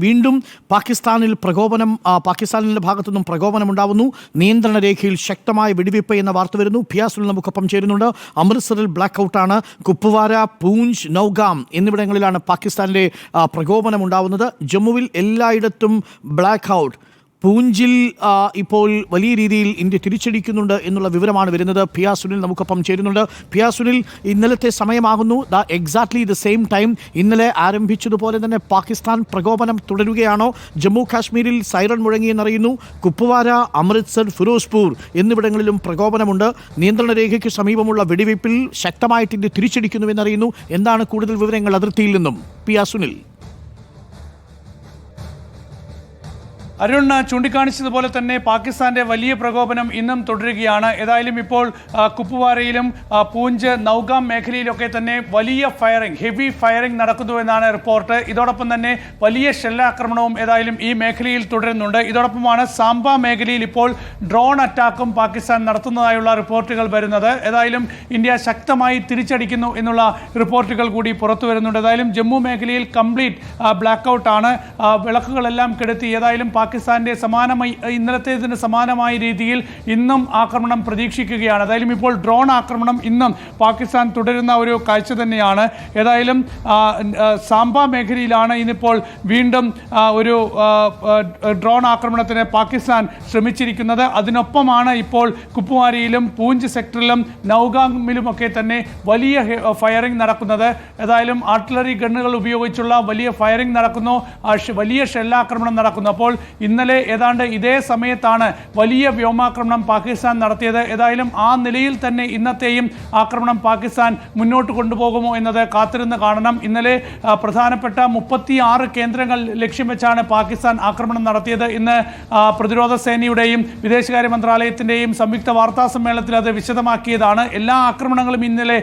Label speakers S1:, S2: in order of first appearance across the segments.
S1: വീണ്ടും പാകിസ്ഥാനിന്റെ ഭാഗത്തുനിന്നും പ്രകോപനമുണ്ടാവുന്നു. നിയന്ത്രണ രേഖയിൽ ശക്തമായ വെടിവെയ്പ് എന്ന വാർത്ത വരുന്നു. പിയാസുൽ നമുക്കൊപ്പം ചേരുന്നുണ്ട്. അമൃത്സറിൽ ബ്ലാക്ക് ഔട്ടാണ്. കുപ്വാര, പൂഞ്ച്, നൌഗാം എന്നിവിടങ്ങളിലാണ് പാകിസ്ഥാന്റെ പ്രകോപനമുണ്ടാവുന്നത്. ജമ്മുവിൽ എല്ലായിടത്തും ബ്ലാക്ക് ഔട്ട്. പൂഞ്ചിൽ ഇപ്പോൾ വലിയ രീതിയിൽ ഇന്ത്യ തിരിച്ചടിക്കുന്നുണ്ട് എന്നുള്ള വിവരമാണ് വരുന്നത്. പിയാസുനിൽ നമുക്കൊപ്പം ചേരുന്നുണ്ട്. പിയാസുനിൽ, ഇന്നലത്തെ സമയമാകുന്നു. എക്സാക്ട്ലി ദ സെയിം ടൈം ഇന്നലെ ആരംഭിച്ചതുപോലെ തന്നെ പാകിസ്ഥാൻ പ്രകോപനം തുടരുകയാണോ? ജമ്മു കാശ്മീരിൽ സൈറൺ മുഴങ്ങിയെന്നറിയുന്നു. കുപ്വാര, അമൃത്സർ, ഫിറോസ്പൂർ എന്നിവിടങ്ങളിലും പ്രകോപനമുണ്ട്. നിയന്ത്രണ രേഖയ്ക്ക് സമീപമുള്ള വെടിവയ്പിൽ ശക്തമായിട്ട് ഇന്ത്യ തിരിച്ചടിക്കുന്നുവെന്നറിയുന്നു. എന്താണ് കൂടുതൽ വിവരങ്ങൾ അതിർത്തിയിൽ നിന്നും പിയാസുനിൽ?
S2: അരുൺ ചൂണ്ടിക്കാണിച്ചതുപോലെ തന്നെ പാകിസ്ഥാന്റെ വലിയ പ്രകോപനം ഇന്നും തുടരുകയാണ്. ഏതായാലും ഇപ്പോൾ കുപ്വാരയിലും പൂഞ്ച്, നൌഗാം മേഖലയിലൊക്കെ തന്നെ വലിയ ഹെവി ഫയറിംഗ് നടക്കുന്നു എന്നാണ് റിപ്പോർട്ട്. ഇതോടൊപ്പം തന്നെ വലിയ ഷെല്ലാക്രമണവും ഏതായാലും ഈ മേഖലയിൽ തുടരുന്നുണ്ട്. ഇതോടൊപ്പമാണ് സാംബ മേഖലയിൽ ഇപ്പോൾ ഡ്രോൺ അറ്റാക്കും പാകിസ്ഥാൻ നടത്തുന്നതായുള്ള റിപ്പോർട്ടുകൾ വരുന്നത്. ഏതായാലും ഇന്ത്യ ശക്തമായി തിരിച്ചടിക്കുന്നു എന്നുള്ള റിപ്പോർട്ടുകൾ കൂടി പുറത്തു വരുന്നുണ്ട്. ഏതായാലും ജമ്മു മേഖലയിൽ കംപ്ലീറ്റ് ബ്ലാക്ക് ഔട്ടാണ്. വിളക്കുകളെല്ലാം കെടുത്തി ഏതായാലും പാകിസ്ഥാന്റെ ഇന്നലത്തേതിന് സമാനമായ രീതിയിൽ ഇന്നും ആക്രമണം പ്രതീക്ഷിക്കുകയാണ്. ഏതായാലും ഇപ്പോൾ ഡ്രോൺ ആക്രമണം ഇന്നും പാകിസ്ഥാൻ തുടരുന്ന ഒരു കാഴ്ച തന്നെയാണ്. ഏതായാലും സാംബ മേഖലയിലാണ് ഇന്നിപ്പോൾ വീണ്ടും ഒരു ഡ്രോൺ ആക്രമണത്തിന് പാകിസ്ഥാൻ ശ്രമിച്ചിരിക്കുന്നത്. അതിനൊപ്പമാണ് ഇപ്പോൾ കുപ്വാരയിലും പൂഞ്ച് സെക്ടറിലും നൌഗാമിലുമൊക്കെ തന്നെ വലിയ ഫയറിംഗ് നടക്കുന്നത്. ഏതായാലും ആർട്ടിലറി ഗണ്ണുകൾ ഉപയോഗിച്ചുള്ള വലിയ ഫയറിംഗ് നടക്കുന്നു, വലിയ ഷെല്ലാക്രമണം നടക്കുന്നു. അപ്പോൾ ഇന്നലെ ഏതാണ്ട് ഇതേ സമയത്താണ് വലിയ വ്യോമാക്രമണം പാകിസ്ഥാൻ നടത്തിയത്. ഏതായാലും ആ നിലയിൽ തന്നെ ഇന്നത്തെയും ആക്രമണം പാകിസ്ഥാൻ മുന്നോട്ട് കൊണ്ടുപോകുമോ എന്നത് കാത്തിരുന്ന് കാണണം. ഇന്നലെ പ്രധാനപ്പെട്ട 36 കേന്ദ്രങ്ങൾ ലക്ഷ്യം വെച്ചാണ് പാകിസ്ഥാൻ ആക്രമണം നടത്തിയത്. ഇന്ന് പ്രതിരോധ സേനയുടെയും വിദേശകാര്യ മന്ത്രാലയത്തിൻ്റെയും സംയുക്ത വാർത്താ സമ്മേളനത്തിൽ അത് വിശദമാക്കിയതാണ്. എല്ലാ ആക്രമണങ്ങളും ഇന്നലെ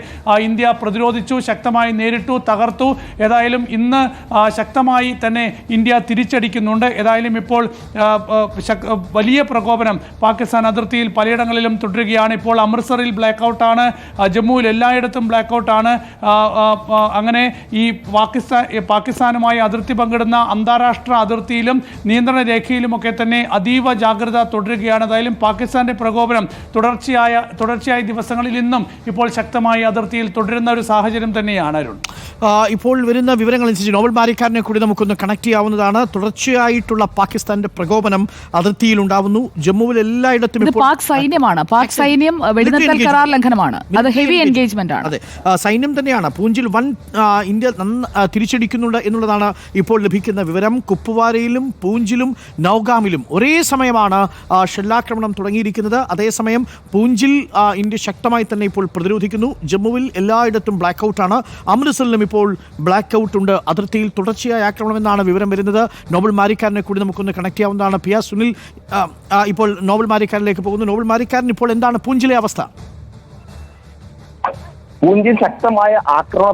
S2: ഇന്ത്യ പ്രതിരോധിച്ചു, ശക്തമായി നേരിട്ടു, തകർത്തു. ഏതായാലും ഇന്ന് ശക്തമായി തന്നെ ഇന്ത്യ തിരിച്ചടിക്കുന്നുണ്ട്. ഏതായാലും ഇപ്പോൾ വലിയ പ്രകോപനം പാകിസ്ഥാൻ അതിർത്തിയിൽ പലയിടങ്ങളിലും തുടരുകയാണ്. ഇപ്പോൾ അമൃത്സറിൽ ബ്ലാക്ക് ഔട്ടാണ്, ജമ്മുവിൽ എല്ലായിടത്തും ബ്ലാക്ക് ഔട്ടാണ്. അങ്ങനെ ഈ പാകിസ്ഥാനുമായി അതിർത്തി പങ്കിടുന്ന അന്താരാഷ്ട്ര അതിർത്തിയിലും നിയന്ത്രണ രേഖയിലുമൊക്കെ തന്നെ അതീവ ജാഗ്രത തുടരുകയാണ്. ഏതായാലും പാകിസ്ഥാന്റെ പ്രകോപനം തുടർച്ചയായ ദിവസങ്ങളിൽ ഇന്നും ഇപ്പോൾ ശക്തമായി അതിർത്തിയിൽ തുടരുന്ന ഒരു സാഹചര്യം തന്നെയാണ്. അരുൺ,
S1: ഇപ്പോൾ വരുന്ന വിവരങ്ങൾ അനുസരിച്ച് നോബൽ മാരിക്കാരനെ കൂടി നമുക്കൊന്ന് കണക്ട് ചെയ്യാവുന്നതാണ്. തുടർച്ചയായിട്ടുള്ള പാകിസ്ഥാന്റെ പ്രകോപനം അതിർത്തിയിൽ ഉണ്ടാവുന്നു. ജമ്മുവിൽ എല്ലായിടത്തും
S3: പാക് സൈന്യമാണ്. പാക് സൈന്യം വെടിനിർത്തൽ കരാർ ലംഘനമാണ്. അത് ഹെവി എൻഗേജ്മെന്റ് ആണ്.
S1: അതെ, സൈന്യം തന്നെയാണ്. പൂഞ്ചിൽ വൻ ഇന്ത്യ തിരിച്ചടിക്കുന്നുണ്ട് എന്നുള്ളതാണ് ഇപ്പോൾ ലഭിക്കുന്ന വിവരം. കുപ്വാരയിലും പൂഞ്ചിലും നൌഗാമിലും ഒരേ സമയമാണ് ഷെല്ലാക്രമണം തുടങ്ങിയിരിക്കുന്നത്. അതേസമയം പൂഞ്ചിൽ ഇന്ത്യ ശക്തമായി തന്നെ ഇപ്പോൾ പ്രതിരോധിക്കുന്നു. ജമ്മുവിൽ എല്ലായിടത്തും ബ്ലാക്ക് ഔട്ടാണ്. അമൃത്സറിലും ഇപ്പോൾ ബ്ലാക്ക് ഔട്ട് ഉണ്ട്. അതിർത്തിയിൽ തുടർച്ചയായ ആക്രമണം എന്നാണ് വിവരം വരുന്നത്. നോബൽ മാരിക്കാരനെ കൂടി നമുക്കൊന്ന് കണക്ട് ചെയ്യാവുന്നതാണ്. പിയാസുനിൽ, ഇപ്പോൾ നോബൽ മാരിക്കാരനിലേക്ക് പോകുന്നു. നോബൽ മാരിക്കാരൻ, ഇപ്പോൾ എന്താണ് പൂഞ്ചിലെ അവസ്ഥ?
S4: പൂഞ്ചിൽ ശക്തമായ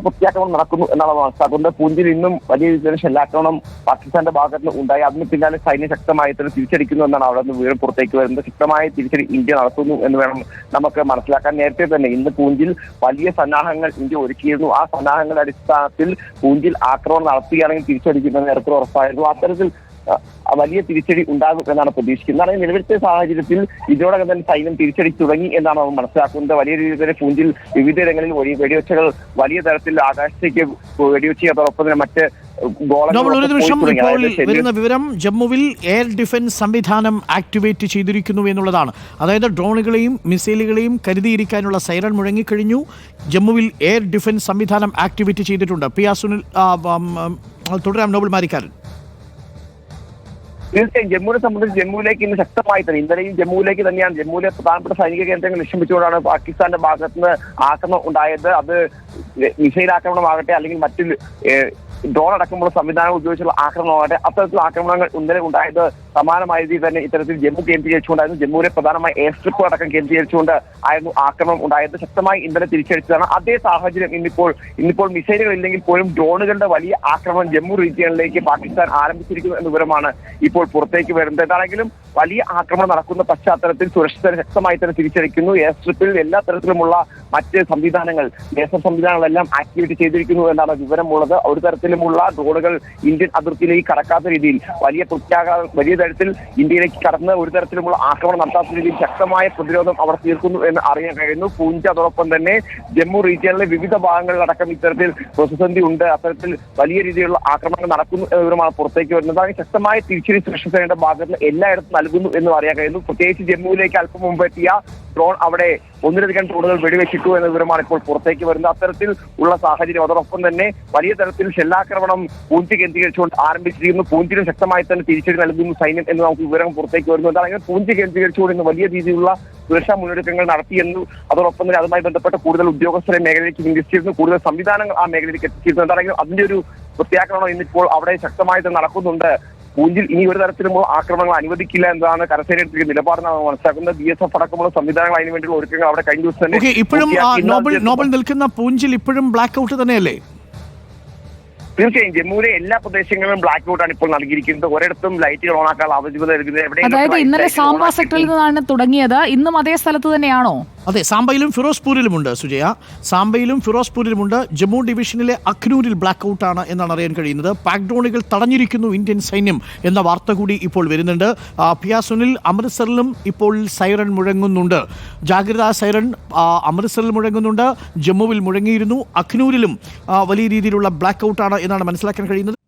S4: പ്രത്യാക്രമണം നടക്കുന്നു എന്നാണ് മനസ്സിലാക്കുന്നത്. പൂഞ്ചിൽ ഇന്നും വലിയ രീതിയിൽ ഷെല്ലാക്രമണം പാകിസ്ഥാന്റെ ഭാഗത്ത് നിന്ന് ഉണ്ടായി. അതിന് പിന്നാലെ സൈന്യം ശക്തമായി തന്നെ തിരിച്ചടിക്കുന്നു എന്നാണ് അവിടെ നിന്ന് വിവരം പുറത്തേക്ക് വരുന്നത്. ശക്തമായ തിരിച്ചടി ഇന്ത്യ നടത്തുന്നു എന്ന് വേണം നമുക്ക് മനസ്സിലാക്കാൻ. നേരത്തെ തന്നെ ഇന്ന് പൂഞ്ചിൽ വലിയ സന്നാഹങ്ങൾ ഇന്ത്യ ഒരുക്കിയിരുന്നു. ആ സന്നാഹങ്ങളുടെ അടിസ്ഥാനത്തിൽ പൂഞ്ചിൽ ആക്രമണം നടത്തുകയാണെങ്കിൽ തിരിച്ചടിക്കുമെന്ന് നേരത്തെ ഉറപ്പായിരുന്നു. അത്തരത്തിൽ വലിയ തിരിച്ചടി ഉണ്ടാകും എന്നാണ് പ്രതീക്ഷിക്കുന്നത്. അതായത് നിലവിലത്തെ സാഹചര്യത്തിൽ ഇതിനോടകം തന്നെ സൈന്യം തിരിച്ചടി തുടങ്ങി എന്നാണ് നമ്മൾ മനസ്സിലാക്കുന്നത്. വലിയ രീതിയിൽ തന്നെ പൂഞ്ചിൽ വിവിധയിടങ്ങളിൽ വെടിവെച്ചകൾ വലിയ തരത്തിൽ ആകാശത്തേക്ക് വെടിവെച്ചതോടൊപ്പം തന്നെ മറ്റ്
S1: ഒരു നിമിഷം, ഇപ്പോൾ വരുന്ന വിവരം ജമ്മുവിൽ എയർ ഡിഫൻസ് സംവിധാനം ആക്ടിവേറ്റ് ചെയ്തിരിക്കുന്നു എന്നുള്ളതാണ്. അതായത് ഡ്രോണുകളെയും മിസൈലുകളെയും കരുതിയിരിക്കാനുള്ള സൈറൺ മുഴങ്ങിക്കഴിഞ്ഞു. ജമ്മുവിൽ എയർ ഡിഫൻസ് സംവിധാനം ആക്ടിവേറ്റ് ചെയ്തിട്ടുണ്ട്. പിയാസുനിൽ തുടരാം. നോബൽ മാരിക്കാരൻ,
S4: തീർച്ചയായും ജമ്മുവിനെ സംബന്ധിച്ച് ജമ്മുവിലേക്ക് ഇന്ന് ശക്തമായി തന്നെ ഇന്നലെയും ജമ്മുവിലേക്ക് തന്നെയാണ്. ജമ്മുവിലെ പ്രധാനപ്പെട്ട സൈനിക കേന്ദ്രങ്ങൾ ലക്ഷ്യം വെച്ചുകൊണ്ടാണ് പാകിസ്ഥാന്റെ ഭാഗത്ത് നിന്ന് ആക്രമണം ഉണ്ടായത്. അത് മിസൈൽ ആക്രമണമാകട്ടെ അല്ലെങ്കിൽ മറ്റു ഡ്രോൺ അടക്കമുള്ള സംവിധാനം ഉപയോഗിച്ചുള്ള ആക്രമണമാകട്ടെ, അത്തരത്തിലുള്ള ആക്രമണങ്ങൾ ഇന്നലെ ഉണ്ടായത് സമാനമായ രീതിയിൽ തന്നെ ഇത്തരത്തിൽ ജമ്മു കേന്ദ്രീകരിച്ചുകൊണ്ടായിരുന്നു. ജമ്മുവിലെ പ്രധാനമായി എയർ സ്ട്രിപ്പ് അടക്കം കേന്ദ്രീകരിച്ചുകൊണ്ട് ആയിരുന്നു ആക്രമണം ഉണ്ടായത്. ശക്തമായി ഇന്നലെ തിരിച്ചടിച്ചതാണ്. അതേ സാഹചര്യം ഇന്നിപ്പോൾ മിസൈലുകൾ ഇല്ലെങ്കിൽ പോലും ഡ്രോണുകളുടെ വലിയ ആക്രമണം ജമ്മു റീജിയനിലേക്ക് പാകിസ്ഥാൻ ആരംഭിച്ചിരിക്കുന്നു എന്ന വിവരമാണ് ഇപ്പോൾ പുറത്തേക്ക് വരുന്നത്. എന്താണെങ്കിലും വലിയ ആക്രമണം നടക്കുന്ന പശ്ചാത്തലത്തിൽ സുരക്ഷ ശക്തമായി തന്നെ തിരിച്ചടിക്കുന്നു. എയർ സ്ട്രിപ്പിൽ എല്ലാ തരത്തിലുമുള്ള മറ്റ് സംവിധാനങ്ങൾ, ലേസർ സംവിധാനങ്ങളെല്ലാം ആക്ടിവേറ്റ് ചെയ്തിരിക്കുന്നു എന്നാണ് വിവരമുള്ളത്. ഒരു തരത്തിലുമുള്ള ഡ്രോണുകൾ ഇന്ത്യൻ അതിർത്തിയിലേക്ക് കടക്കാത്ത രീതിയിൽ വലിയ തരത്തിൽ ഇന്ത്യയിലേക്ക് കടന്ന് ഒരു തരത്തിലുമുള്ള ആക്രമണം നടത്താത്ത രീതിയിൽ ശക്തമായ പ്രതിരോധം അവർ തീർക്കുന്നു എന്ന് അറിയാൻ കഴിയുന്നു. പൂഞ്ച് അതോടൊപ്പം തന്നെ ജമ്മു റീജിയനിലെ വിവിധ ഭാഗങ്ങളിലടക്കം ഇത്തരത്തിൽ പ്രതിസന്ധി ഉണ്ട്. അത്തരത്തിൽ വലിയ രീതിയിലുള്ള ആക്രമണങ്ങൾ നടക്കുന്നു എന്ന വിവരമാണ് പുറത്തേക്ക് വരുന്നത്. അങ്ങനെ ശക്തമായ തിരിച്ചടി സുരക്ഷാ സേനയുടെ ഭാഗത്ത് എല്ലായിടത്തും നൽകുന്നു എന്ന് അറിയാൻ കഴിയുന്നു. പ്രത്യേകിച്ച് ജമ്മുവിലേക്ക് അല്പം മുമ്പ് എത്തിയ ഡ്രോൺ അവിടെ ഒന്നിലധികം ഡ്രോണുകൾ വെടിവെച്ചിട്ടു എന്ന വിവരമാണ് ഇപ്പോൾ പുറത്തേക്ക് വരുന്നത്. അത്തരത്തിൽ ഉള്ള സാഹചര്യം. അതോടൊപ്പം തന്നെ വലിയ തരത്തിൽ ഷെല്ലാക്രമണം പൂഞ്ച് കേന്ദ്രീകരിച്ചുകൊണ്ട് ആരംഭിച്ചിരിക്കുന്നു. പൂഞ്ചിനും ശക്തമായി തന്നെ തിരിച്ചടി നൽകുന്നു സൈന്യം എന്ന് നമുക്ക് വിവരം പുറത്തേക്ക് വരുന്നുണ്ട്. അങ്ങനെ പൂഞ്ച് കേന്ദ്രീകരിച്ചുകൊണ്ട് ഇന്ന് വലിയ രീതിയിലുള്ള സുരക്ഷാ മുന്നൊരുക്കങ്ങൾ നടത്തിയെന്നു അതോടൊപ്പം തന്നെ അതുമായി ബന്ധപ്പെട്ട കൂടുതൽ ഉദ്യോഗസ്ഥരെ മേഖലയിലേക്ക് വിന്യസിച്ചിരുന്നു. കൂടുതൽ സംവിധാനങ്ങൾ ആ മേഖലയിലേക്ക് എത്തിച്ചിരുന്നു. എന്താണെങ്കിലും അതിന്റെ ഒരു പ്രത്യാക്രമണം ഇന്നിപ്പോൾ അവിടെ ശക്തമായി തന്നെ നടക്കുന്നുണ്ട്. പൂഞ്ചിൽ ഇനി ഒരു തരത്തിലുള്ള ആക്രമണങ്ങൾ അനുവദിക്കില്ല എന്നതാണ് കരസേന എടുത്തിരിക്കുന്ന നിലപാടെന്നാണ് മനസ്സിലാക്കുന്നത്. BSF അടക്കമുള്ള സംവിധാനങ്ങൾ അതിനു വേണ്ടിയുള്ള ഒരുക്കങ്ങൾ അവിടെ കഴിഞ്ഞ ദിവസം തന്നെ
S1: ഇപ്പോഴും നോബൽ നിൽക്കുന്ന പൂഞ്ചിൽ ഇപ്പോഴും ബ്ലാക്ക് ഔട്ട് തന്നെയല്ലേ?
S4: തീർച്ചയായും ജമ്മുവിലെ എല്ലാ പ്രദേശങ്ങളിലും ബ്ലാക്ക് ഔട്ടാണ് ഇപ്പോൾ നൽകിയിരിക്കുന്നത്. ഒരിടത്തും ലൈറ്റുകൾ ഓണാക്കാൻ ആവശ്യകത നൽകുന്നത്.
S3: അതായത് ഇന്നലെ സാംബ സെക്ടറിൽ നിന്നാണ് തുടങ്ങിയത്. ഇന്നും അതേ സ്ഥലത്ത് തന്നെയാണോ?
S1: അതെ, സാംബയിലും ഫിറോസ്പൂരിലുമുണ്ട് സുജയ. സാംബയിലും ഫിറോസ്പൂരിലുമുണ്ട്. ജമ്മു ഡിവിഷനിലെ അഖ്നൂരിൽ ബ്ലാക്ക് ഔട്ടാണ് എന്നാണ് അറിയാൻ കഴിയുന്നത്. പാക്ഡ്രോണുകൾ തടഞ്ഞിരിക്കുന്നു ഇന്ത്യൻ സൈന്യം എന്ന വാർത്ത കൂടി ഇപ്പോൾ വരുന്നുണ്ട്. പിയാസുനിൽ അമൃത്സറിലും ഇപ്പോൾ സൈറൺ മുഴങ്ങുന്നുണ്ട്. ജാഗ്രതാ സൈറൺ അമൃത്സറിൽ മുഴങ്ങുന്നുണ്ട്, ജമ്മുവിൽ മുഴങ്ങിയിരുന്നു. അഖ്നൂരിലും വലിയ രീതിയിലുള്ള ബ്ലാക്ക് ഔട്ടാണ് എന്നാണ് മനസ്സിലാക്കാൻ കഴിയുന്നത്.